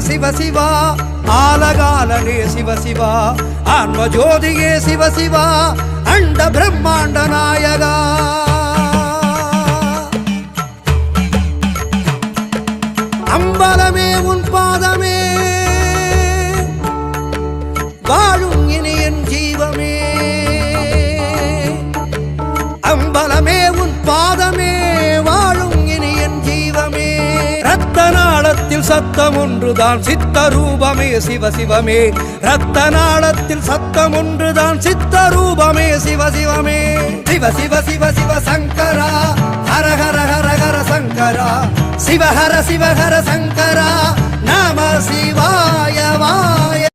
சிவ சிவா ஆலகாலனே சிவ சிவா ஆன்ம ஜோதியே சிவ சிவா அண்ட பிரம்மாண்ட நாயகா அம்பலமே உன் பாதமே வாழும் இனி என் ஜீவமே அம்பலமே உன் பாதமே வாழும் இனி என் ஜீவமே ரத்த நாளத்தில் சத்தம் ஒன்றுதான் சித்த ரூபமே சிவ சிவமே ரத்த நாளத்தில் சத்தம் ஒன்றுதான் சித்த ரூபமே சிவ சிவமே சிவ சிவ சிவ சிவ சங்கரா ஹர ஹர ஹர ஹர சங்கரா சிவஹர சிவஹர சங்கரா நம சிவாய வாய